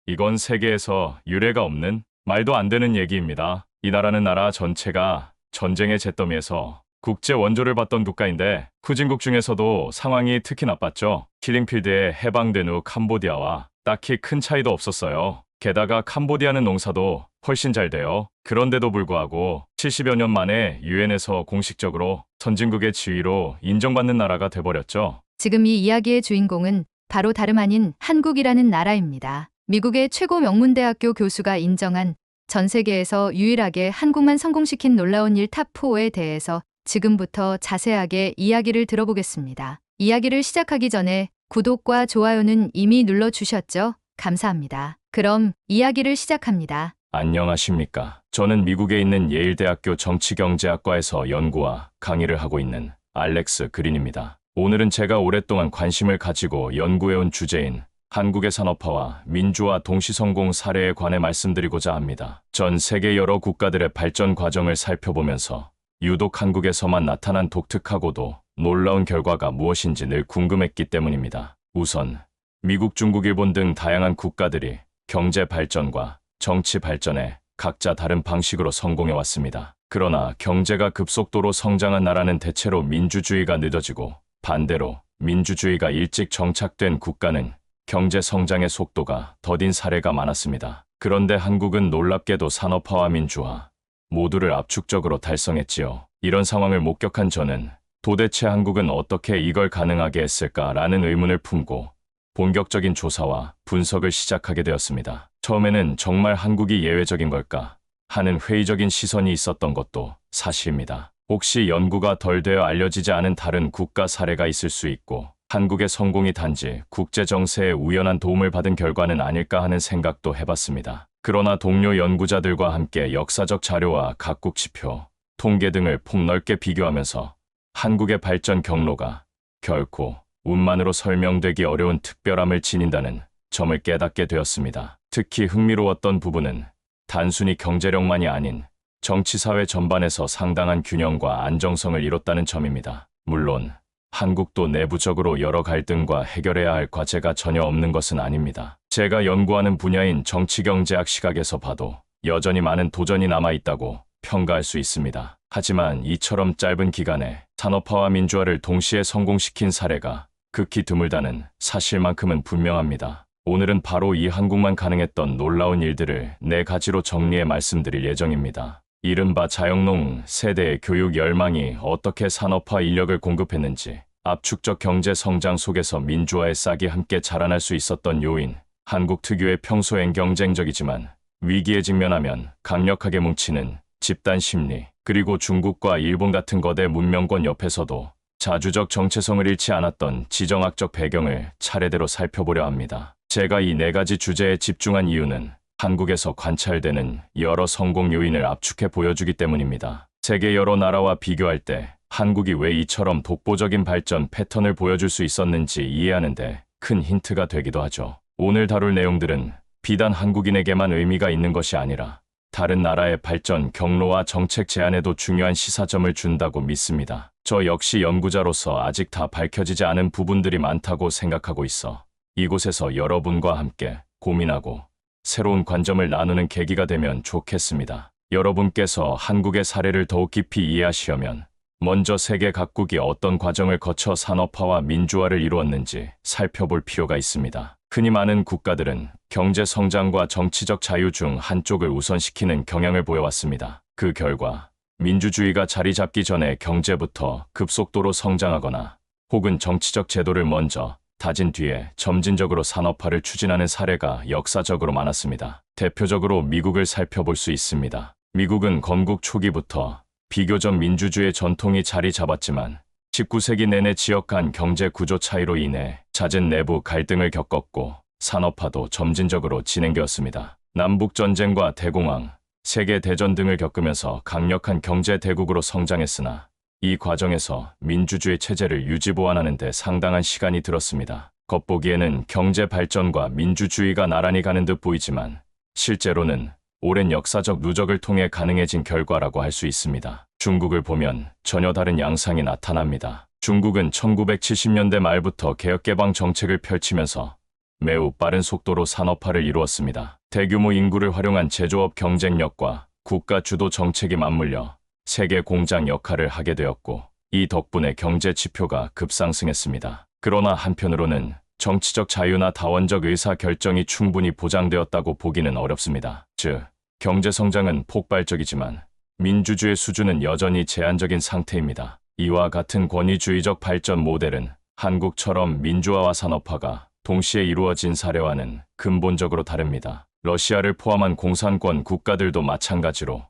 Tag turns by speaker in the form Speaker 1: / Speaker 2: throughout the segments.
Speaker 1: 이건 세계에서 유례가 없는 말도 안 되는 얘기입니다. 이 나라는 나라 전체가 전쟁의 잿더미에서 국제 원조를 받던 국가인데 후진국 중에서도 상황이 특히 나빴죠. 킬링필드에 해방된 후 캄보디아와 딱히 큰 차이도 없었어요. 게다가 캄보디아는 농사도 훨씬 잘 돼요. 그런데도 불구하고 70여 년 만에 유엔에서 공식적으로 선진국의 지위로 인정받는 나라가 돼버렸죠.
Speaker 2: 지금 이 이야기의 주인공은 바로 다름 아닌 한국이라는 나라입니다. 미국의 최고 명문대학교 교수가 인정한 전 세계에서 유일하게 한국만 성공시킨 놀라운 일 탑4에 대해서 지금부터 자세하게 이야기를 들어보겠습니다. 이야기를 시작하기 전에 구독과 좋아요는 이미 눌러주셨죠? 감사합니다. 그럼 이야기를 시작합니다.
Speaker 1: 안녕하십니까. 저는 미국에 있는 예일대학교 정치경제학과에서 연구와 강의를 하고 있는 알렉스 그린입니다. 오늘은 제가 오랫동안 관심을 가지고 연구해온 주제인 한국의 산업화와 민주화 동시성공 사례에 관해 말씀드리고자 합니다. 전 세계 여러 국가들의 발전 과정을 살펴보면서 유독 한국에서만 나타난 독특하고도 놀라운 결과가 무엇인지 늘 궁금했기 때문입니다. 우선 미국, 중국, 일본 등 다양한 국가들이 경제 발전과 정치 발전에 각자 다른 방식으로 성공해왔습니다. 그러나 경제가 급속도로 성장한 나라는 대체로 민주주의가 늦어지고 반대로 민주주의가 일찍 정착된 국가는 경제 성장의 속도가 더딘 사례가 많았습니다. 그런데 한국은 놀랍게도 산업화와 민주화 모두를 압축적으로 달성했지요. 이런 상황을 목격한 저는 도대체 한국은 어떻게 이걸 가능하게 했을까라는 의문을 품고 본격적인 조사와 분석을 시작하게 되었습니다. 처음에는 정말 한국이 예외적인 걸까 하는 회의적인 시선이 있었던 것도 사실입니다. 혹시 연구가 덜 되어 알려지지 않은 다른 국가 사례가 있을 수 있고 한국의 성공이 단지 국제 정세의 우연한 도움을 받은 결과는 아닐까 하는 생각도 해봤습니다. 그러나 동료 연구자들과 함께 역사적 자료와 각국 지표, 통계 등을 폭넓게 비교하면서 한국의 발전 경로가 결코 운만으로 설명되기 어려운 특별함을 지닌다는 점을 깨닫게 되었습니다. 특히 흥미로웠던 부분은 단순히 경제력만이 아닌 정치사회 전반에서 상당한 균형과 안정성을 이뤘다는 점입니다. 물론 한국도 내부적으로 여러 갈등과 해결해야 할 과제가 전혀 없는 것은 아닙니다. 제가 연구하는 분야인 정치경제학 시각에서 봐도 여전히 많은 도전이 남아있다고 평가할 수 있습니다. 하지만 이처럼 짧은 기간에 산업화와 민주화를 동시에 성공시킨 사례가 극히 드물다는 사실만큼은 분명합니다. 오늘은 바로 이 한국만 가능했던 놀라운 일들을 4가지로 정리해 말씀드릴 예정입니다. 이른바 자영농 세대의 교육 열망이 어떻게 산업화 인력을 공급했는지, 압축적 경제 성장 속에서 민주화의 싹이 함께 자라날 수 있었던 요인, 한국 특유의 평소엔 경쟁적이지만 위기에 직면하면 강력하게 뭉치는 집단 심리, 그리고 중국과 일본 같은 거대 문명권 옆에서도 자주적 정체성을 잃지 않았던 지정학적 배경을 차례대로 살펴보려 합니다. 제가 이 4가지 주제에 집중한 이유는 한국에서 관찰되는 여러 성공 요인을 압축해 보여주기 때문입니다. 세계 여러 나라와 비교할 때 한국이 왜 이처럼 독보적인 발전 패턴을 보여줄 수 있었는지 이해하는 데 큰 힌트가 되기도 하죠. 오늘 다룰 내용들은 비단 한국인에게만 의미가 있는 것이 아니라 다른 나라의 발전 경로와 정책 제안에도 중요한 시사점을 준다고 믿습니다. 저 역시 연구자로서 아직 다 밝혀지지 않은 부분들이 많다고 생각하고 있어 이곳에서 여러분과 함께 고민하고 새로운 관점을 나누는 계기가 되면 좋겠습니다. 여러분께서 한국의 사례를 더욱 깊이 이해하시려면 먼저 세계 각국이 어떤 과정을 거쳐 산업화와 민주화를 이루었는지 살펴볼 필요가 있습니다. 흔히 많은 국가들은 경제 성장과 정치적 자유 중 한쪽을 우선시키는 경향을 보여왔습니다. 그 결과 민주주의가 자리 잡기 전에 경제부터 급속도로 성장하거나 혹은 정치적 제도를 먼저 다진 뒤에 점진적으로 산업화를 추진하는 사례가 역사적으로 많았습니다. 대표적으로 미국을 살펴볼 수 있습니다. 미국은 건국 초기부터 비교적 민주주의 전통이 자리 잡았지만 19세기 내내 지역 간 경제 구조 차이로 인해 잦은 내부 갈등을 겪었고 산업화도 점진적으로 진행되었습니다. 남북전쟁과 대공황, 세계대전 등을 겪으면서 강력한 경제 대국으로 성장했으나 이 과정에서 민주주의 체제를 유지보완하는 데 상당한 시간이 들었습니다. 겉보기에는 경제 발전과 민주주의가 나란히 가는 듯 보이지만 실제로는 오랜 역사적 누적을 통해 가능해진 결과라고 할 수 있습니다. 중국을 보면 전혀 다른 양상이 나타납니다. 중국은 1970년대 말부터 개혁개방 정책을 펼치면서 매우 빠른 속도로 산업화를 이루었습니다. 대규모 인구를 활용한 제조업 경쟁력과 국가 주도 정책이 맞물려 세계 공장 역할을 하게 되었고, 이 덕분에 경제 지표가 급상승했습니다. 그러나 한편으로는 정치적 자유나 다원적 의사 결정이 충분히 보장되었다고 보기는 어렵습니다. 즉, 경제 성장은 폭발적이지만 민주주의 수준은 여전히 제한적인 상태입니다. 이와 같은 권위주의적 발전 모델은 한국처럼 민주화와 산업화가 동시에 이루어진 사례와는 근본적으로 다릅니다. 러시아를 포함한 공산권 국가들도 마찬가지로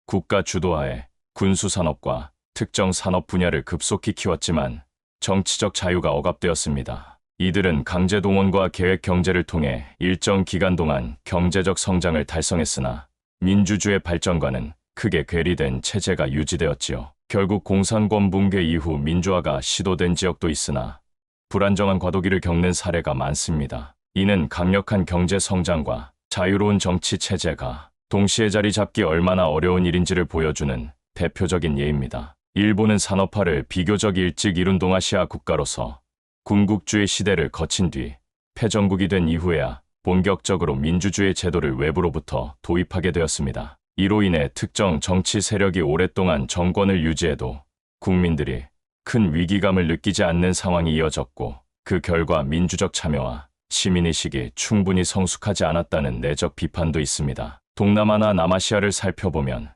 Speaker 1: 국가 주도하에 군수산업과 특정 산업 분야를 급속히 키웠지만 정치적 자유가 억압되었습니다. 이들은 강제 동원과 계획 경제를 통해 일정 기간 동안 경제적 성장을 달성했으나 민주주의 발전과는 크게 괴리된 체제가 유지되었지요. 결국 공산권 붕괴 이후 민주화가 시도된 지역도 있으나 불안정한 과도기를 겪는 사례가 많습니다. 이는 강력한 경제 성장과 자유로운 정치 체제가 동시에 자리 잡기 얼마나 어려운 일인지를 보여주는 대표적인 예입니다. 일본은 산업화를 비교적 일찍 이룬 동아시아 국가로서 군국주의 시대를 거친 뒤 패전국이 된 이후에야 본격적으로 민주주의 제도를 외부로부터 도입하게 되었습니다. 이로 인해 특정 정치 세력이 오랫동안 정권을 유지해도 국민들이 큰 위기감을 느끼지 않는 상황이 이어졌고, 그 결과 민주적 참여와 시민의식이 충분히 성숙하지 않았다는 내적 비판도 있습니다. 동남아나 남아시아를 살펴보면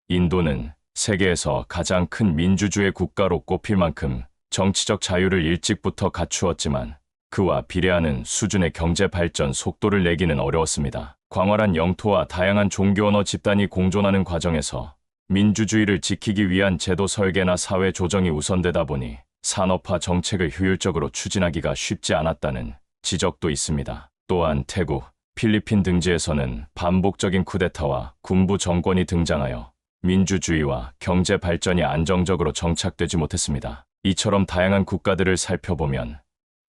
Speaker 1: 인도는 세계에서 가장 큰 민주주의 국가로 꼽힐 만큼 정치적 자유를 일찍부터 갖추었지만 그와 비례하는 수준의 경제 발전 속도를 내기는 어려웠습니다. 광활한 영토와 다양한 종교 언어 집단이 공존하는 과정에서 민주주의를 지키기 위한 제도 설계나 사회 조정이 우선되다 보니 산업화 정책을 효율적으로 추진하기가 쉽지 않았다는 지적도 있습니다. 또한 태국, 필리핀 등지에서는 반복적인 쿠데타와 군부 정권이 등장하여 민주주의와 경제 발전이 안정적으로 정착되지 못했습니다. 이처럼 다양한 국가들을 살펴보면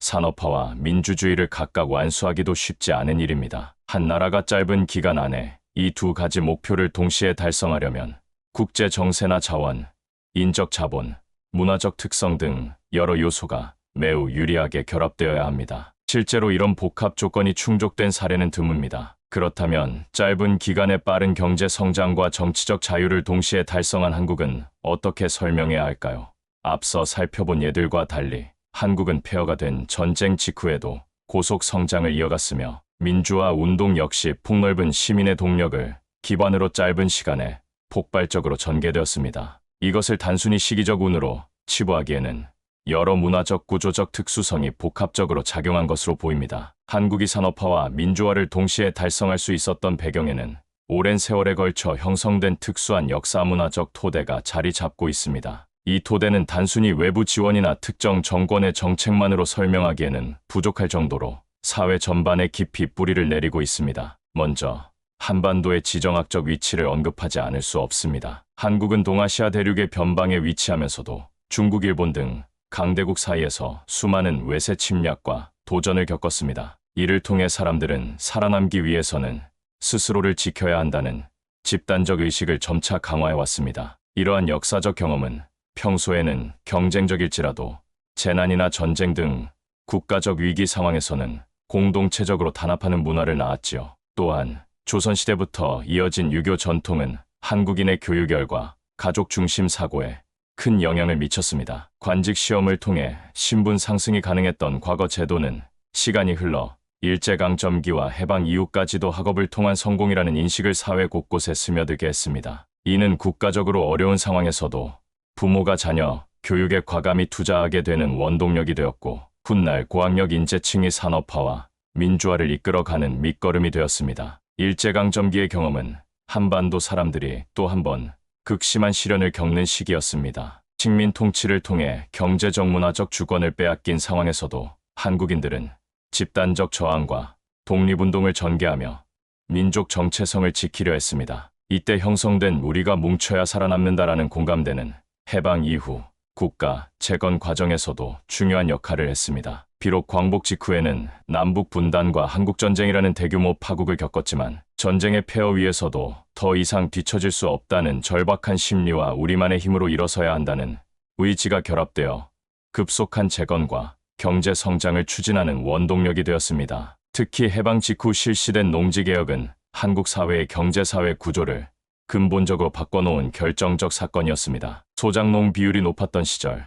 Speaker 1: 산업화와 민주주의를 각각 완수하기도 쉽지 않은 일입니다. 한 나라가 짧은 기간 안에 이 두 가지 목표를 동시에 달성하려면 국제 정세나 자원, 인적 자본, 문화적 특성 등 여러 요소가 매우 유리하게 결합되어야 합니다. 실제로 이런 복합 조건이 충족된 사례는 드뭅니다. 그렇다면 짧은 기간에 빠른 경제 성장과 정치적 자유를 동시에 달성한 한국은 어떻게 설명해야 할까요? 앞서 살펴본 예들과 달리 한국은 폐허가 된 전쟁 직후에도 고속 성장을 이어갔으며, 민주화 운동 역시 폭넓은 시민의 동력을 기반으로 짧은 시간에 폭발적으로 전개되었습니다. 이것을 단순히 시기적 운으로 치부하기에는 여러 문화적 구조적 특수성이 복합적으로 작용한 것으로 보입니다. 한국이 산업화와 민주화를 동시에 달성할 수 있었던 배경에는 오랜 세월에 걸쳐 형성된 특수한 역사문화적 토대가 자리 잡고 있습니다. 이 토대는 단순히 외부 지원이나 특정 정권의 정책만으로 설명하기에는 부족할 정도로 사회 전반에 깊이 뿌리를 내리고 있습니다. 먼저 한반도의 지정학적 위치를 언급하지 않을 수 없습니다. 한국은 동아시아 대륙의 변방에 위치하면서도 중국, 일본 등 강대국 사이에서 수많은 외세 침략과 도전을 겪었습니다. 이를 통해 사람들은 살아남기 위해서는 스스로를 지켜야 한다는 집단적 의식을 점차 강화해왔습니다. 이러한 역사적 경험은 평소에는 경쟁적일지라도 재난이나 전쟁 등 국가적 위기 상황에서는 공동체적으로 단합하는 문화를 낳았지요. 또한 조선시대부터 이어진 유교 전통은 한국인의 교육열과 가족 중심 사고에 큰 영향을 미쳤습니다. 관직 시험을 통해 신분 상승이 가능했던 과거 제도는 시간이 흘러 일제강점기와 해방 이후까지도 학업을 통한 성공이라는 인식을 사회 곳곳에 스며들게 했습니다. 이는 국가적으로 어려운 상황에서도 부모가 자녀 교육에 과감히 투자하게 되는 원동력이 되었고, 훗날 고학력 인재층이 산업화와 민주화를 이끌어가는 밑거름이 되었습니다. 일제강점기의 경험은 한반도 사람들이 또 한 번 극심한 시련을 겪는 시기였습니다. 식민 통치를 통해 경제적 문화적 주권을 빼앗긴 상황에서도 한국인들은 집단적 저항과 독립운동을 전개하며 민족 정체성을 지키려 했습니다. 이때 형성된 우리가 뭉쳐야 살아남는다라는 공감대는 해방 이후 국가 재건 과정에서도 중요한 역할을 했습니다. 비록 광복 직후에는 남북 분단과 한국전쟁이라는 대규모 파국을 겪었지만 전쟁의 폐허 위에서도 더 이상 뒤처질 수 없다는 절박한 심리와 우리만의 힘으로 일어서야 한다는 의지가 결합되어 급속한 재건과 경제 성장을 추진하는 원동력이 되었습니다. 특히 해방 직후 실시된 농지개혁은 한국 사회의 경제사회 구조를 근본적으로 바꿔놓은 결정적 사건이었습니다. 소작농 비율이 높았던 시절,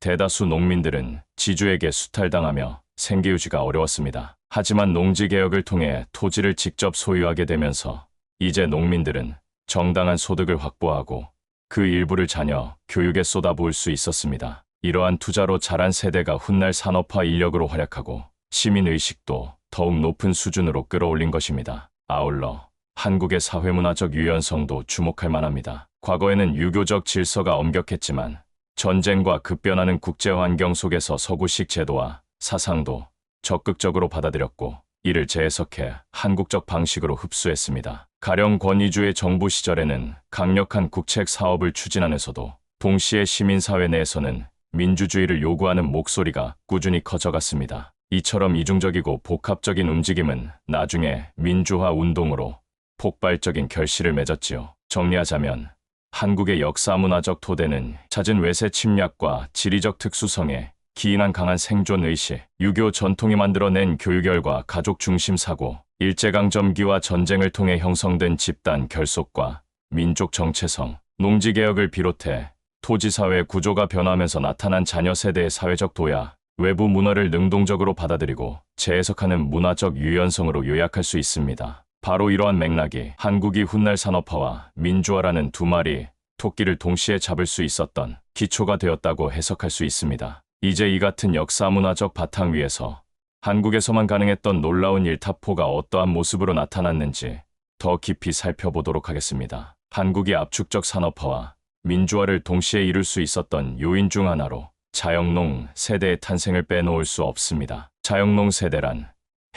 Speaker 1: 대다수 농민들은 지주에게 수탈당하며 생계유지가 어려웠습니다. 하지만 농지개혁을 통해 토지를 직접 소유하게 되면서 이제 농민들은 정당한 소득을 확보하고 그 일부를 자녀 교육에 쏟아부을 수 있었습니다. 이러한 투자로 자란 세대가 훗날 산업화 인력으로 활약하고 시민의식도 더욱 높은 수준으로 끌어올린 것입니다. 아울러 한국의 사회문화적 유연성도 주목할 만합니다. 과거에는 유교적 질서가 엄격했지만 전쟁과 급변하는 국제환경 속에서 서구식 제도와 사상도 적극적으로 받아들였고 이를 재해석해 한국적 방식으로 흡수했습니다. 가령 권위주의 정부 시절에는 강력한 국책 사업을 추진하면서도 동시에 시민사회 내에서는 민주주의를 요구하는 목소리가 꾸준히 커져갔습니다. 이처럼 이중적이고 복합적인 움직임은 나중에 민주화 운동으로 폭발적인 결실을 맺었지요. 정리하자면 한국의 역사문화적 토대는 잦은 외세 침략과 지리적 특수성에 기인한 강한 생존의식, 유교 전통이 만들어낸 교육열과 가족 중심 사고, 일제강점기와 전쟁을 통해 형성된 집단 결속과 민족 정체성, 농지개혁을 비롯해 토지사회 구조가 변화하면서 나타난 자녀 세대의 사회적 도야, 외부 문화를 능동적으로 받아들이고 재해석하는 문화적 유연성으로 요약할 수 있습니다. 바로 이러한 맥락이 한국이 훗날 산업화와 민주화라는 두 마리 토끼를 동시에 잡을 수 있었던 기초가 되었다고 해석할 수 있습니다. 이제 이 같은 역사문화적 바탕 위에서 한국에서만 가능했던 놀라운 일타포가 어떠한 모습으로 나타났는지 더 깊이 살펴보도록 하겠습니다. 한국이 압축적 산업화와 민주화를 동시에 이룰 수 있었던 요인 중 하나로 자영농 세대의 탄생을 빼놓을 수 없습니다. 자영농 세대란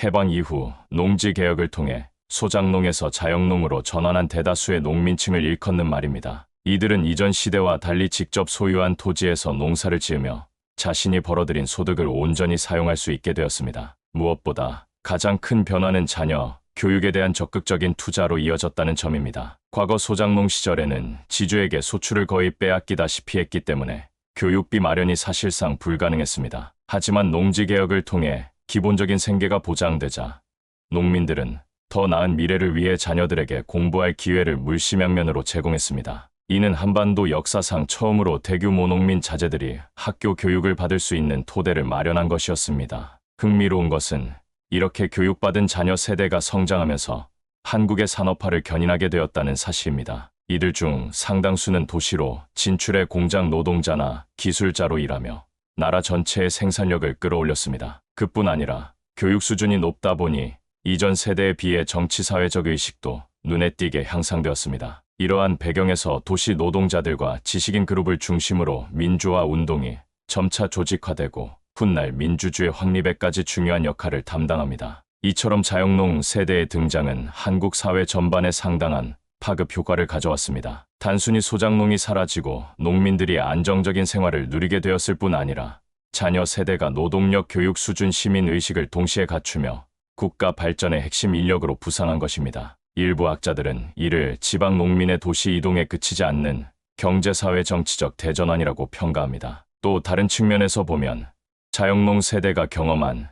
Speaker 1: 해방 이후 농지개혁을 통해 소작농에서 자영농으로 전환한 대다수의 농민층을 일컫는 말입니다. 이들은 이전 시대와 달리 직접 소유한 토지에서 농사를 지으며 자신이 벌어들인 소득을 온전히 사용할 수 있게 되었습니다. 무엇보다 가장 큰 변화는 자녀 교육에 대한 적극적인 투자로 이어졌다는 점입니다. 과거 소작농 시절에는 지주에게 소출을 거의 빼앗기다시피 했기 때문에 교육비 마련이 사실상 불가능했습니다. 하지만 농지개혁을 통해 기본적인 생계가 보장되자 농민들은 더 나은 미래를 위해 자녀들에게 공부할 기회를 물심양면으로 제공했습니다. 이는 한반도 역사상 처음으로 대규모 농민 자제들이 학교 교육을 받을 수 있는 토대를 마련한 것이었습니다. 흥미로운 것은 이렇게 교육받은 자녀 세대가 성장하면서 한국의 산업화를 견인하게 되었다는 사실입니다. 이들 중 상당수는 도시로 진출해 공장 노동자나 기술자로 일하며 나라 전체의 생산력을 끌어올렸습니다. 그뿐 아니라 교육 수준이 높다 보니 이전 세대에 비해 정치사회적 의식도 눈에 띄게 향상되었습니다. 이러한 배경에서 도시 노동자들과 지식인 그룹을 중심으로 민주화 운동이 점차 조직화되고 훗날 민주주의 확립에까지 중요한 역할을 담당합니다. 이처럼 자영농 세대의 등장은 한국 사회 전반에 상당한 파급 효과를 가져왔습니다. 단순히 소작농이 사라지고 농민들이 안정적인 생활을 누리게 되었을 뿐 아니라 자녀 세대가 노동력 교육 수준 시민의식을 동시에 갖추며 국가 발전의 핵심 인력으로 부상한 것입니다. 일부 학자들은 이를 지방 농민의 도시 이동에 그치지 않는 경제사회 정치적 대전환이라고 평가합니다. 또 다른 측면에서 보면 자영농 세대가 경험한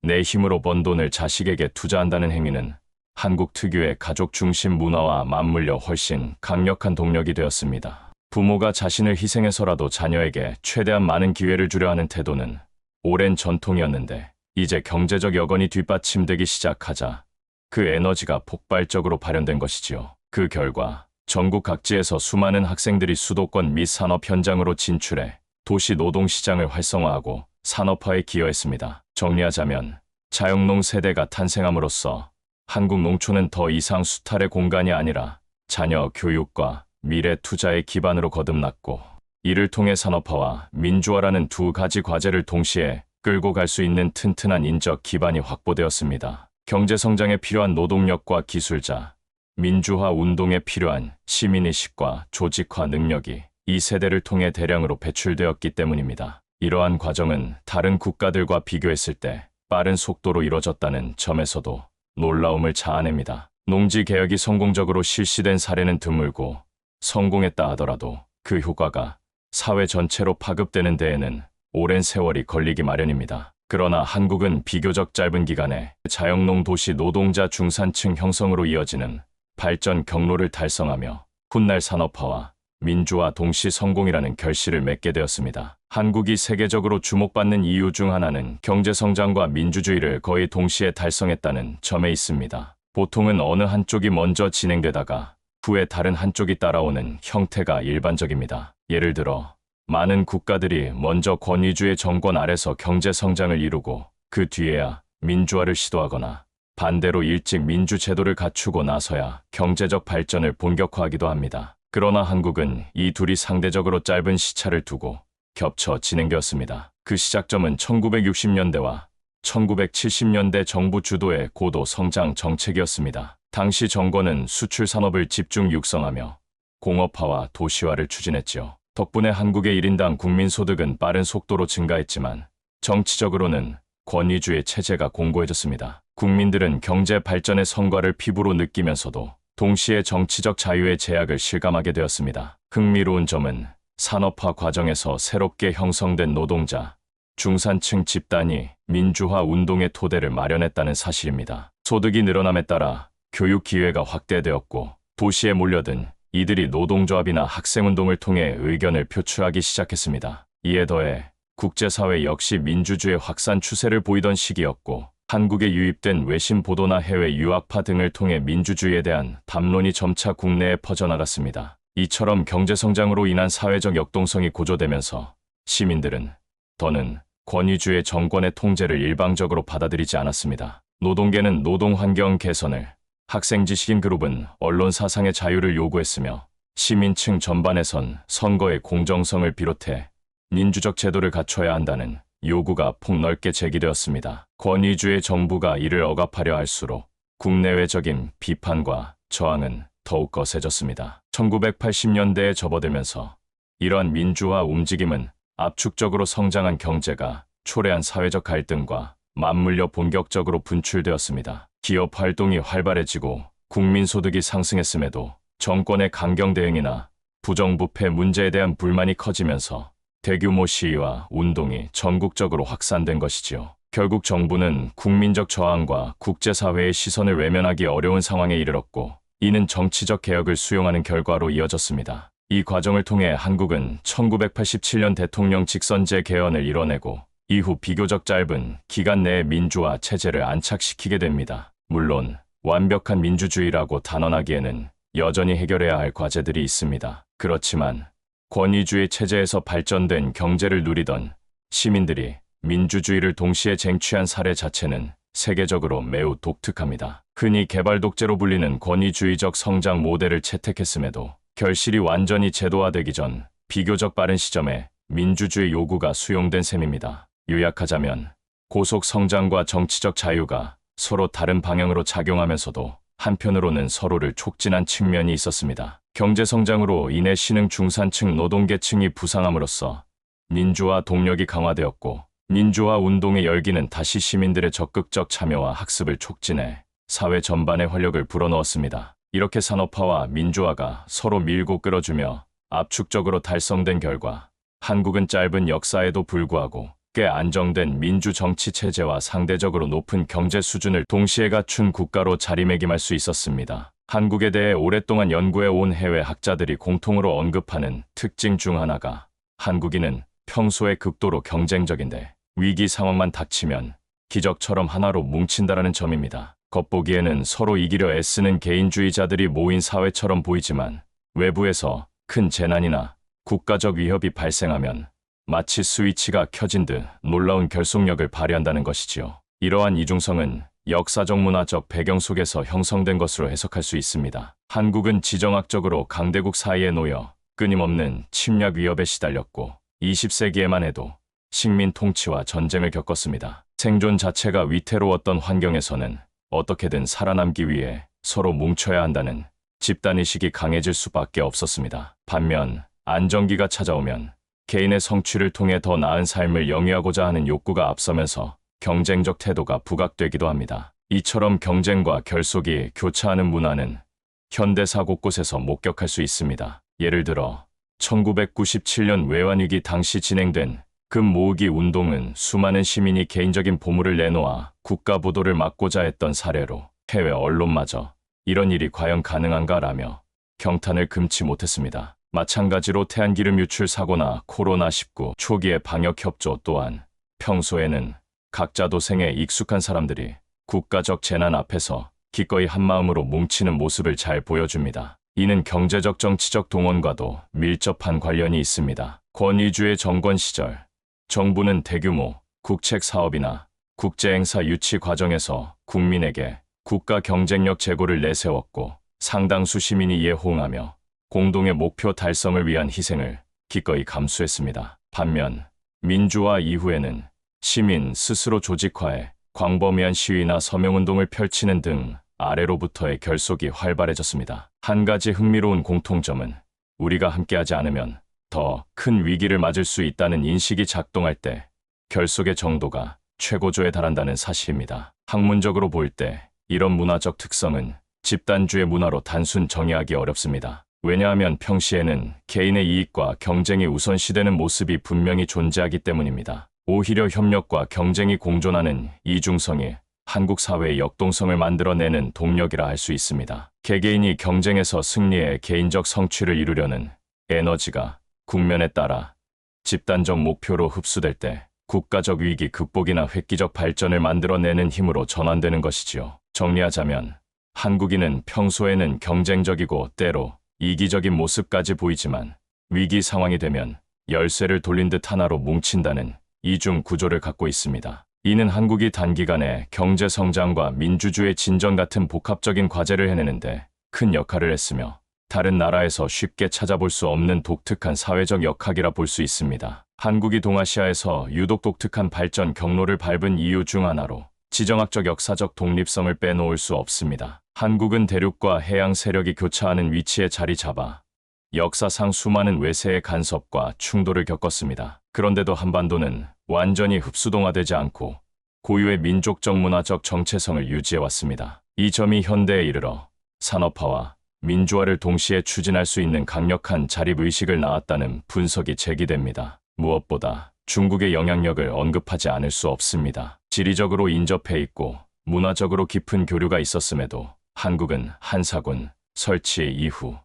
Speaker 1: 내 힘으로 번 돈을 자식에게 투자한다는 행위는 한국 특유의 가족 중심 문화와 맞물려 훨씬 강력한 동력이 되었습니다. 부모가 자신을 희생해서라도 자녀에게 최대한 많은 기회를 주려 하는 태도는 오랜 전통이었는데 이제 경제적 여건이 뒷받침되기 시작하자 그 에너지가 폭발적으로 발현된 것이지요. 그 결과 전국 각지에서 수많은 학생들이 수도권 및 산업 현장으로 진출해 도시 노동시장을 활성화하고 산업화에 기여했습니다. 정리하자면 자영농 세대가 탄생함으로써 한국 농촌은 더 이상 수탈의 공간이 아니라 자녀 교육과 미래 투자의 기반으로 거듭났고 이를 통해 산업화와 민주화라는 두 가지 과제를 동시에 끌고 갈 수 있는 튼튼한 인적 기반이 확보되었습니다. 경제성장에 필요한 노동력과 기술자, 민주화 운동에 필요한 시민의식과 조직화 능력이 이 세대를 통해 대량으로 배출되었기 때문입니다. 이러한 과정은 다른 국가들과 비교했을 때 빠른 속도로 이뤄졌다는 점에서도 놀라움을 자아냅니다. 농지개혁이 성공적으로 실시된 사례는 드물고 성공했다 하더라도 그 효과가 사회 전체로 파급되는 데에는 오랜 세월이 걸리기 마련입니다. 그러나 한국은 비교적 짧은 기간에 자영농 도시 노동자 중산층 형성으로 이어지는 발전 경로를 달성하며 훗날 산업화와 민주화 동시 성공이라는 결실을 맺게 되었습니다. 한국이 세계적으로 주목받는 이유 중 하나는 경제성장과 민주주의를 거의 동시에 달성했다는 점에 있습니다. 보통은 어느 한쪽이 먼저 진행되다가 후에 다른 한쪽이 따라오는 형태가 일반적입니다. 예를 들어 많은 국가들이 먼저 권위주의 정권 아래서 경제성장을 이루고 그 뒤에야 민주화를 시도하거나 반대로 일찍 민주제도를 갖추고 나서야 경제적 발전을 본격화하기도 합니다. 그러나 한국은 이 둘이 상대적으로 짧은 시차를 두고 겹쳐 진행되었습니다. 그 시작점은 1960년대와 1970년대 정부 주도의 고도 성장 정책이었습니다. 당시 정권은 수출 산업을 집중 육성하며 공업화와 도시화를 추진했지요. 덕분에 한국의 1인당 국민소득은 빠른 속도로 증가했지만 정치적으로는 권위주의 체제가 공고해졌습니다. 국민들은 경제 발전의 성과를 피부로 느끼면서도 동시에 정치적 자유의 제약을 실감하게 되었습니다. 흥미로운 점은 산업화 과정에서 새롭게 형성된 노동자, 중산층 집단이 민주화 운동의 토대를 마련했다는 사실입니다. 소득이 늘어남에 따라 교육 기회가 확대되었고 도시에 몰려든 이들이 노동조합이나 학생운동을 통해 의견을 표출하기 시작했습니다. 이에 더해 국제사회 역시 민주주의 확산 추세를 보이던 시기였고 한국에 유입된 외신 보도나 해외 유학파 등을 통해 민주주의에 대한 담론이 점차 국내에 퍼져나갔습니다. 이처럼 경제성장으로 인한 사회적 역동성이 고조되면서 시민들은 더는 권위주의 정권의 통제를 일방적으로 받아들이지 않았습니다. 노동계는 노동환경 개선을, 학생 지식인 그룹은 언론 사상의 자유를 요구했으며 시민층 전반에선 선거의 공정성을 비롯해 민주적 제도를 갖춰야 한다는 요구가 폭넓게 제기되었습니다. 권위주의 정부가 이를 억압하려 할수록 국내외적인 비판과 저항은 더욱 거세졌습니다. 1980년대에 접어들면서 이러한 민주화 움직임은 압축적으로 성장한 경제가 초래한 사회적 갈등과 맞물려 본격적으로 분출되었습니다. 기업 활동이 활발해지고 국민 소득이 상승했음에도 정권의 강경 대응이나 부정부패 문제에 대한 불만이 커지면서 대규모 시위와 운동이 전국적으로 확산된 것이지요. 결국 정부는 국민적 저항과 국제사회의 시선을 외면하기 어려운 상황에 이르렀고 이는 정치적 개혁을 수용하는 결과로 이어졌습니다. 이 과정을 통해 한국은 1987년 대통령 직선제 개헌을 이뤄내고 이후 비교적 짧은 기간 내에 민주화 체제를 안착시키게 됩니다. 물론 완벽한 민주주의라고 단언하기에는 여전히 해결해야 할 과제들이 있습니다. 그렇지만 권위주의 체제에서 발전된 경제를 누리던 시민들이 민주주의를 동시에 쟁취한 사례 자체는 세계적으로 매우 독특합니다. 흔히 개발 독재로 불리는 권위주의적 성장 모델을 채택했음에도 결실이 완전히 제도화되기 전 비교적 빠른 시점에 민주주의 요구가 수용된 셈입니다. 요약하자면 고속 성장과 정치적 자유가 서로 다른 방향으로 작용하면서도 한편으로는 서로를 촉진한 측면이 있었습니다. 경제 성장으로 인해 신흥 중산층 노동계층이 부상함으로써 민주화 동력이 강화되었고 민주화 운동의 열기는 다시 시민들의 적극적 참여와 학습을 촉진해 사회 전반에 활력을 불어넣었습니다. 이렇게 산업화와 민주화가 서로 밀고 끌어주며 압축적으로 달성된 결과 한국은 짧은 역사에도 불구하고 꽤 안정된 민주 정치 체제와 상대적으로 높은 경제 수준을 동시에 갖춘 국가로 자리매김할 수 있었습니다. 한국에 대해 오랫동안 연구해 온 해외 학자들이 공통으로 언급하는 특징 중 하나가 한국인은 평소에 극도로 경쟁적인데 위기 상황만 닥치면 기적처럼 하나로 뭉친다라는 점입니다. 겉보기에는 서로 이기려 애쓰는 개인주의자들이 모인 사회처럼 보이지만 외부에서 큰 재난이나 국가적 위협이 발생하면 마치 스위치가 켜진 듯 놀라운 결속력을 발휘한다는 것이지요. 이러한 이중성은 역사적 문화적 배경 속에서 형성된 것으로 해석할 수 있습니다. 한국은 지정학적으로 강대국 사이에 놓여 끊임없는 침략 위협에 시달렸고 20세기에만 해도 식민 통치와 전쟁을 겪었습니다. 생존 자체가 위태로웠던 환경에서는 어떻게든 살아남기 위해 서로 뭉쳐야 한다는 집단의식이 강해질 수밖에 없었습니다. 반면 안정기가 찾아오면 개인의 성취를 통해 더 나은 삶을 영위하고자 하는 욕구가 앞서면서 경쟁적 태도가 부각되기도 합니다. 이처럼 경쟁과 결속이 교차하는 문화는 현대사 곳곳에서 목격할 수 있습니다. 예를 들어 1997년 외환위기 당시 진행된 금 모으기 운동은 수많은 시민이 개인적인 보물을 내놓아 국가 부도를 막고자 했던 사례로 해외 언론마저 이런 일이 과연 가능한가라며 경탄을 금치 못했습니다. 마찬가지로 태안기름 유출 사고나 코로나19 초기의 방역협조 또한 평소에는 각자 도생에 익숙한 사람들이 국가적 재난 앞에서 기꺼이 한마음으로 뭉치는 모습을 잘 보여줍니다. 이는 경제적 정치적 동원과도 밀접한 관련이 있습니다. 권위주의 정권 시절 정부는 대규모 국책 사업이나 국제행사 유치 과정에서 국민에게 국가 경쟁력 제고를 내세웠고 상당수 시민이 이에 호응하며 공동의 목표 달성을 위한 희생을 기꺼이 감수했습니다. 반면 민주화 이후에는 시민 스스로 조직화해 광범위한 시위나 서명운동을 펼치는 등 아래로부터의 결속이 활발해졌습니다. 한 가지 흥미로운 공통점은 우리가 함께하지 않으면 더 큰 위기를 맞을 수 있다는 인식이 작동할 때 결속의 정도가 최고조에 달한다는 사실입니다. 학문적으로 볼 때 이런 문화적 특성은 집단주의 문화로 단순 정의하기 어렵습니다. 왜냐하면 평시에는 개인의 이익과 경쟁이 우선시되는 모습이 분명히 존재하기 때문입니다. 오히려 협력과 경쟁이 공존하는 이중성이 한국 사회의 역동성을 만들어내는 동력이라 할 수 있습니다. 개개인이 경쟁에서 승리해 개인적 성취를 이루려는 에너지가 국면에 따라 집단적 목표로 흡수될 때 국가적 위기 극복이나 획기적 발전을 만들어내는 힘으로 전환되는 것이지요. 정리하자면 한국인은 평소에는 경쟁적이고 때로 이기적인 모습까지 보이지만 위기 상황이 되면 열쇠를 돌린 듯 하나로 뭉친다는 이중 구조를 갖고 있습니다. 이는 한국이 단기간에 경제 성장과 민주주의 진전 같은 복합적인 과제를 해내는데 큰 역할을 했으며 다른 나라에서 쉽게 찾아볼 수 없는 독특한 사회적 역학이라 볼 수 있습니다. 한국이 동아시아에서 유독 독특한 발전 경로를 밟은 이유 중 하나로 지정학적 역사적 독립성을 빼놓을 수 없습니다. 한국은 대륙과 해양 세력이 교차하는 위치에 자리 잡아 역사상 수많은 외세의 간섭과 충돌을 겪었습니다. 그런데도 한반도는 완전히 흡수동화되지 않고 고유의 민족적 문화적 정체성을 유지해왔습니다. 이 점이 현대에 이르러 산업화와 민주화를 동시에 추진할 수 있는 강력한 자립의식을 낳았다는 분석이 제기됩니다. 무엇보다 중국의 영향력을 언급하지 않을 수 없습니다. 지리적으로 인접해 있고 문화적으로 깊은 교류가 있었음에도 한국은 한사군 설치 이후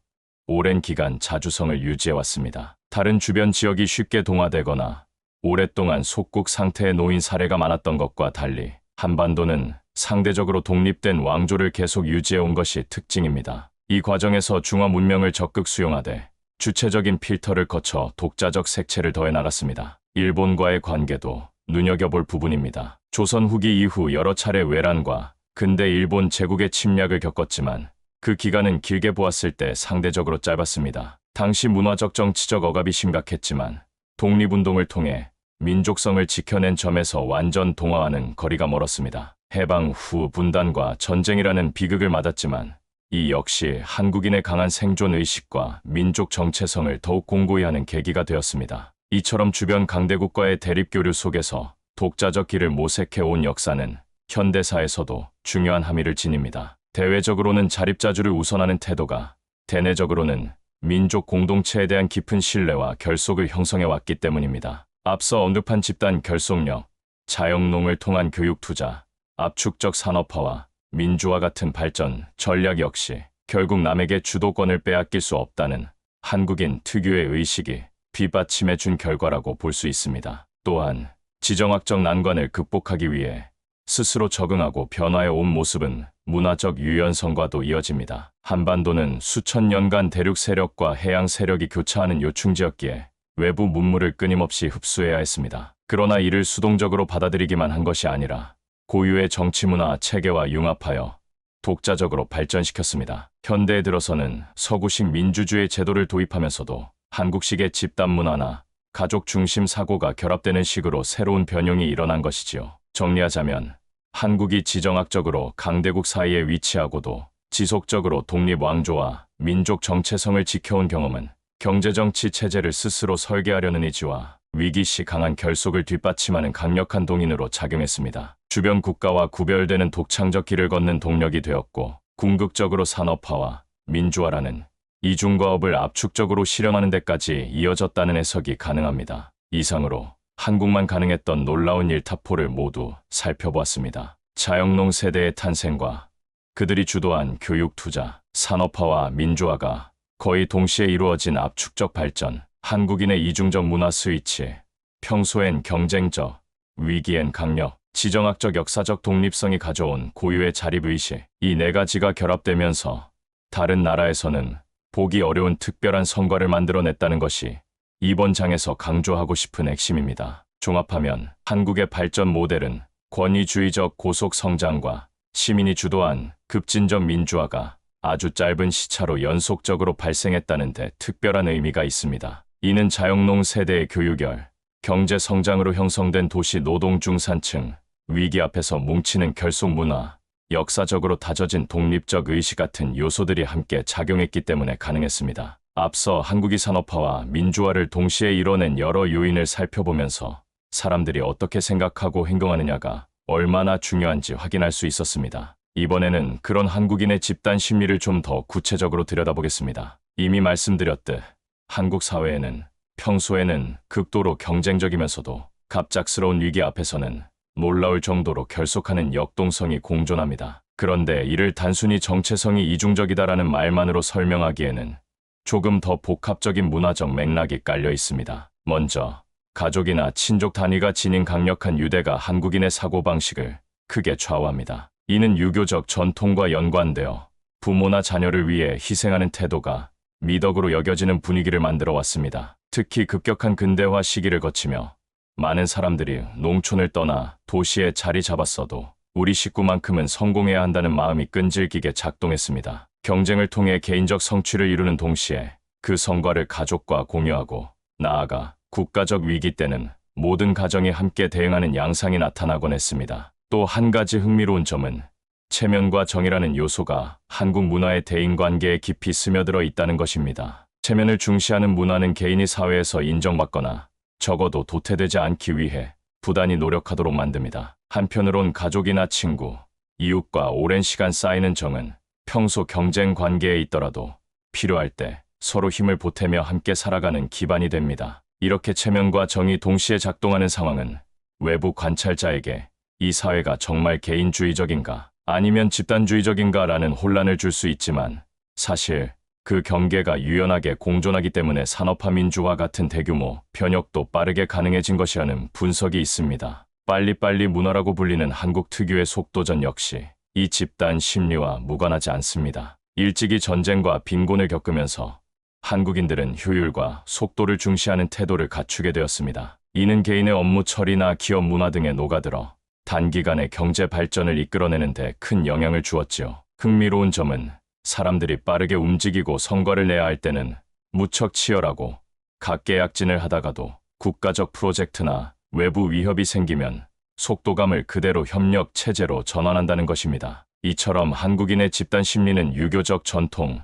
Speaker 1: 오랜 기간 자주성을 유지해왔습니다. 다른 주변 지역이 쉽게 동화되거나 오랫동안 속국 상태에 놓인 사례가 많았던 것과 달리 한반도는 상대적으로 독립된 왕조를 계속 유지해온 것이 특징입니다. 이 과정에서 중화 문명을 적극 수용하되 주체적인 필터를 거쳐 독자적 색채를 더해 나갔습니다. 일본과의 관계도 눈여겨볼 부분입니다. 조선 후기 이후 여러 차례 외란과 근대 일본 제국의 침략을 겪었지만 그 기간은 길게 보았을 때 상대적으로 짧았습니다. 당시 문화적 정치적 억압이 심각했지만 독립운동을 통해 민족성을 지켜낸 점에서 완전 동화와는 거리가 멀었습니다. 해방 후 분단과 전쟁이라는 비극을 맞았지만 이 역시 한국인의 강한 생존의식과 민족 정체성을 더욱 공고히 하는 계기가 되었습니다. 이처럼 주변 강대국과의 대립교류 속에서 독자적 길을 모색해온 역사는 현대사에서도 중요한 함의를 지닙니다. 대외적으로는 자립자주를 우선하는 태도가 대내적으로는 민족 공동체에 대한 깊은 신뢰와 결속을 형성해왔기 때문입니다. 앞서 언급한 집단 결속력, 자영농을 통한 교육 투자, 압축적 산업화와 민주화 같은 발전 전략 역시 결국 남에게 주도권을 빼앗길 수 없다는 한국인 특유의 의식이 뒷받침해 준 결과라고 볼 수 있습니다. 또한 지정학적 난관을 극복하기 위해 스스로 적응하고 변화해 온 모습은 문화적 유연성과도 이어집니다. 한반도는 수천 년간 대륙 세력과 해양 세력이 교차하는 요충지였기에 외부 문물을 끊임없이 흡수해야 했습니다. 그러나 이를 수동적으로 받아들이기만 한 것이 아니라 고유의 정치문화 체계와 융합하여 독자적으로 발전시켰습니다. 현대에 들어서는 서구식 민주주의 제도를 도입하면서도 한국식의 집단문화나 가족 중심 사고가 결합되는 식으로 새로운 변형이 일어난 것이지요. 정리하자면 한국이 지정학적으로 강대국 사이에 위치하고도 지속적으로 독립왕조와 민족 정체성을 지켜온 경험은 경제정치 체제를 스스로 설계하려는 의지와 위기시 강한 결속을 뒷받침하는 강력한 동인으로 작용했습니다. 주변 국가와 구별되는 독창적 길을 걷는 동력이 되었고 궁극적으로 산업화와 민주화라는 이중과업을 압축적으로 실현하는 데까지 이어졌다는 해석이 가능합니다. 이상으로 한국만 가능했던 놀라운 일타포를 모두 살펴보았습니다. 자영농 세대의 탄생과 그들이 주도한 교육 투자, 산업화와 민주화가 거의 동시에 이루어진 압축적 발전, 한국인의 이중적 문화 스위치, 평소엔 경쟁적, 위기엔 강력, 지정학적 역사적 독립성이 가져온 고유의 자립의식, 이 네 가지가 결합되면서 다른 나라에서는 보기 어려운 특별한 성과를 만들어냈다는 것이 이번 장에서 강조하고 싶은 핵심입니다. 종합하면 한국의 발전 모델은 권위주의적 고속 성장과 시민이 주도한 급진적 민주화가 아주 짧은 시차로 연속적으로 발생했다는 데 특별한 의미가 있습니다. 이는 자영농 세대의 교육열, 경제 성장으로 형성된 도시 노동 중산층, 위기 앞에서 뭉치는 결속 문화, 역사적으로 다져진 독립적 의식 같은 요소들이 함께 작용했기 때문에 가능했습니다. 앞서 한국이 산업화와 민주화를 동시에 이뤄낸 여러 요인을 살펴보면서 사람들이 어떻게 생각하고 행동하느냐가 얼마나 중요한지 확인할 수 있었습니다. 이번에는 그런 한국인의 집단 심리를 좀 더 구체적으로 들여다보겠습니다. 이미 말씀드렸듯 한국 사회에는 평소에는 극도로 경쟁적이면서도 갑작스러운 위기 앞에서는 놀라울 정도로 결속하는 역동성이 공존합니다. 그런데 이를 단순히 정체성이 이중적이다라는 말만으로 설명하기에는 조금 더 복합적인 문화적 맥락이 깔려 있습니다. 먼저 가족이나 친족 단위가 지닌 강력한 유대가 한국인의 사고방식을 크게 좌우합니다. 이는 유교적 전통과 연관되어 부모나 자녀를 위해 희생하는 태도가 미덕으로 여겨지는 분위기를 만들어 왔습니다. 특히 급격한 근대화 시기를 거치며 많은 사람들이 농촌을 떠나 도시에 자리 잡았어도 우리 식구만큼은 성공해야 한다는 마음이 끈질기게 작동했습니다. 경쟁을 통해 개인적 성취를 이루는 동시에 그 성과를 가족과 공유하고 나아가 국가적 위기 때는 모든 가정이 함께 대응하는 양상이 나타나곤 했습니다. 또 한 가지 흥미로운 점은 체면과 정이라는 요소가 한국 문화의 대인관계에 깊이 스며들어 있다는 것입니다. 체면을 중시하는 문화는 개인이 사회에서 인정받거나 적어도 도태되지 않기 위해 부단히 노력하도록 만듭니다. 한편으론 가족이나 친구, 이웃과 오랜 시간 쌓이는 정은 평소 경쟁 관계에 있더라도 필요할 때 서로 힘을 보태며 함께 살아가는 기반이 됩니다. 이렇게 체면과 정이 동시에 작동하는 상황은 외부 관찰자에게 이 사회가 정말 개인주의적인가 아니면 집단주의적인가라는 혼란을 줄 수 있지만 사실 그 경계가 유연하게 공존하기 때문에 산업화 민주화 같은 대규모 변혁도 빠르게 가능해진 것이라는 분석이 있습니다. 빨리빨리 문화라고 불리는 한국 특유의 속도전 역시 이 집단 심리와 무관하지 않습니다. 일찍이 전쟁과 빈곤을 겪으면서 한국인들은 효율과 속도를 중시하는 태도를 갖추게 되었습니다. 이는 개인의 업무 처리나 기업 문화 등에 녹아들어 단기간에 경제 발전을 이끌어내는 데 큰 영향을 주었지요. 흥미로운 점은 사람들이 빠르게 움직이고 성과를 내야 할 때는 무척 치열하고 각계약진을 하다가도 국가적 프로젝트나 외부 위협이 생기면 속도감을 그대로 협력 체제로 전환한다는 것입니다. 이처럼 한국인의 집단 심리는 유교적 전통,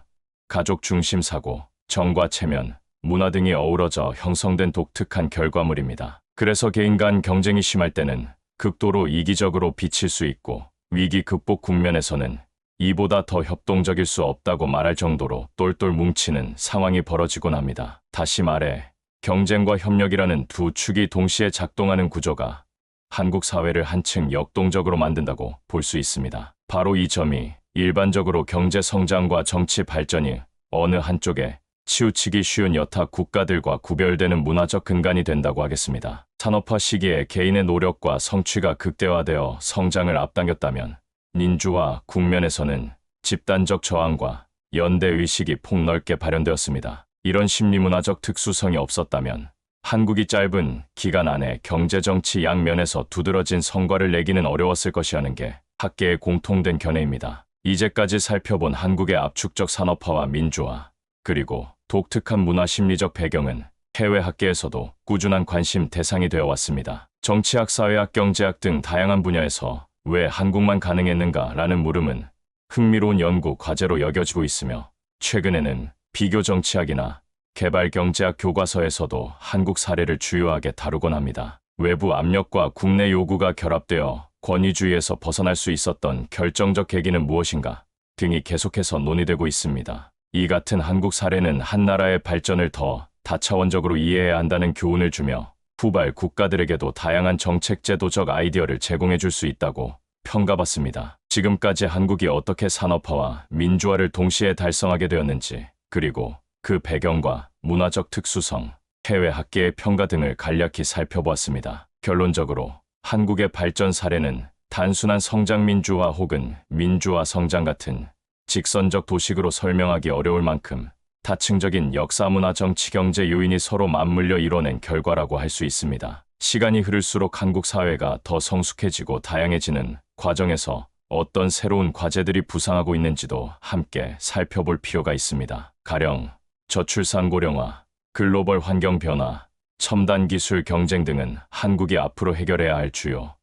Speaker 1: 가족 중심 사고, 정과 체면, 문화 등이 어우러져 형성된 독특한 결과물입니다. 그래서 개인 간 경쟁이 심할 때는 극도로 이기적으로 비칠 수 있고 위기 극복 국면에서는 이보다 더 협동적일 수 없다고 말할 정도로 똘똘 뭉치는 상황이 벌어지곤 합니다. 다시 말해 경쟁과 협력이라는 두 축이 동시에 작동하는 구조가 한국 사회를 한층 역동적으로 만든다고 볼 수 있습니다. 바로 이 점이 일반적으로 경제 성장과 정치 발전이 어느 한쪽에 치우치기 쉬운 여타 국가들과 구별되는 문화적 근간이 된다고 하겠습니다. 산업화 시기에 개인의 노력과 성취가 극대화되어 성장을 앞당겼다면 민주화 국면에서는 집단적 저항과 연대의식이 폭넓게 발현되었습니다. 이런 심리문화적 특수성이 없었다면 한국이 짧은 기간 안에 경제정치 양면에서 두드러진 성과를 내기는 어려웠을 것이라는 게 학계의 공통된 견해입니다. 이제까지 살펴본 한국의 압축적 산업화와 민주화, 그리고 독특한 문화 심리적 배경은 해외 학계에서도 꾸준한 관심 대상이 되어 왔습니다. 정치학, 사회학, 경제학 등 다양한 분야에서 왜 한국만 가능했는가라는 물음은 흥미로운 연구 과제로 여겨지고 있으며 최근에는 비교정치학이나 개발경제학 교과서에서도 한국 사례를 주요하게 다루곤 합니다. 외부 압력과 국내 요구가 결합되어 권위주의에서 벗어날 수 있었던 결정적 계기는 무엇인가 등이 계속해서 논의되고 있습니다. 이 같은 한국 사례는 한 나라의 발전을 더 다차원적으로 이해해야 한다는 교훈을 주며 후발 국가들에게도 다양한 정책 제도적 아이디어를 제공해 줄 수 있다고 평가받습니다. 지금까지 한국이 어떻게 산업화와 민주화를 동시에 달성하게 되었는지, 그리고 그 배경과 문화적 특수성, 해외 학계의 평가 등을 간략히 살펴보았습니다. 결론적으로 한국의 발전 사례는 단순한 성장 민주화 혹은 민주화 성장 같은 직선적 도식으로 설명하기 어려울 만큼 다층적인 역사, 문화, 정치, 경제 요인이 서로 맞물려 이뤄낸 결과라고 할 수 있습니다. 시간이 흐를수록 한국 사회가 더 성숙해지고 다양해지는 과정에서 어떤 새로운 과제들이 부상하고 있는지도 함께 살펴볼 필요가 있습니다. 가령 저출산 고령화, 글로벌 환경 변화, 첨단 기술 경쟁 등은 한국이 앞으로 해결해야 할 주요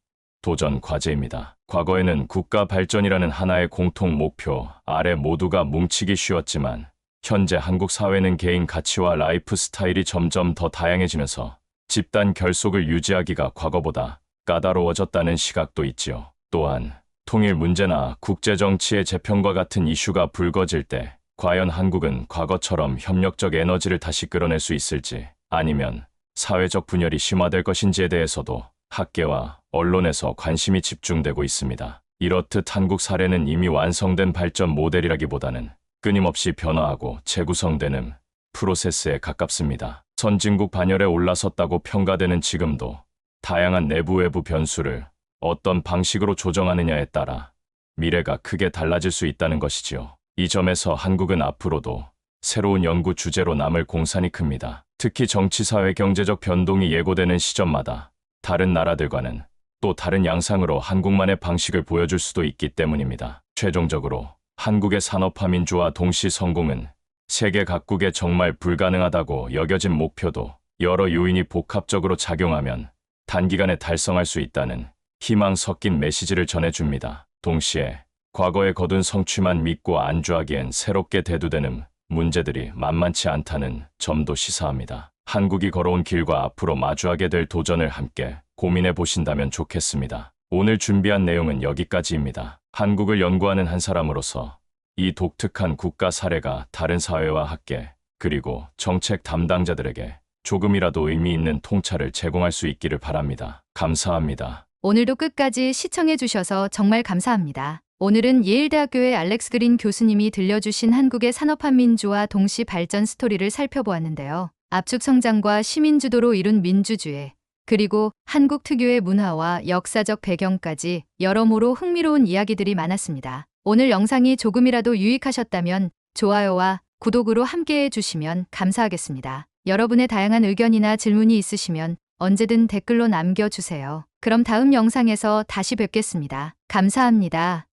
Speaker 1: 도전 과제입니다. 과거에는 국가 발전이라는 하나의 공통 목표 아래 모두가 뭉치기 쉬웠지만, 현재 한국 사회는 개인 가치와 라이프 스타일이 점점 더 다양해지면서 집단 결속을 유지하기가 과거보다 까다로워졌다는 시각도 있지요. 또한 통일 문제나 국제정치의 재편과 같은 이슈가 불거질 때 과연 한국은 과거처럼 협력적 에너지를 다시 끌어낼 수 있을지, 아니면 사회적 분열이 심화될 것인지에 대해서도 학계와 언론에서 관심이 집중되고 있습니다. 이렇듯 한국 사례는 이미 완성된 발전 모델이라기보다는 끊임없이 변화하고 재구성되는 프로세스에 가깝습니다. 선진국 반열에 올라섰다고 평가되는 지금도 다양한 내부 외부 변수를 어떤 방식으로 조정하느냐에 따라 미래가 크게 달라질 수 있다는 것이지요. 이 점에서 한국은 앞으로도 새로운 연구 주제로 남을 공산이 큽니다. 특히 정치, 사회, 경제적 변동이 예고되는 시점마다 다른 나라들과는 또 다른 양상으로 한국만의 방식을 보여줄 수도 있기 때문입니다. 최종적으로 한국의 산업화 민주화 동시 성공은 세계 각국에 정말 불가능하다고 여겨진 목표도 여러 요인이 복합적으로 작용하면 단기간에 달성할 수 있다는 희망 섞인 메시지를 전해줍니다. 동시에 과거에 거둔 성취만 믿고 안주하기엔 새롭게 대두되는 문제들이 만만치 않다는 점도 시사합니다. 한국이 걸어온 길과 앞으로 마주하게 될 도전을 함께 고민해 보신다면 좋겠습니다. 오늘 준비한 내용은 여기까지입니다. 한국을 연구하는 한 사람으로서 이 독특한 국가 사례가 다른 사회와 학계, 그리고 정책 담당자들에게 조금이라도 의미 있는 통찰을 제공할 수 있기를 바랍니다. 감사합니다.
Speaker 2: 오늘도 끝까지 시청해 주셔서 정말 감사합니다. 오늘은 예일대학교의 알렉스 그린 교수님이 들려주신 한국의 산업화 민주화 동시 발전 스토리를 살펴보았는데요. 압축 성장과 시민주도로 이룬 민주주의, 그리고 한국 특유의 문화와 역사적 배경까지 여러모로 흥미로운 이야기들이 많았습니다. 오늘 영상이 조금이라도 유익하셨다면 좋아요와 구독으로 함께해 주시면 감사하겠습니다. 여러분의 다양한 의견이나 질문이 있으시면 언제든 댓글로 남겨주세요. 그럼 다음 영상에서 다시 뵙겠습니다. 감사합니다.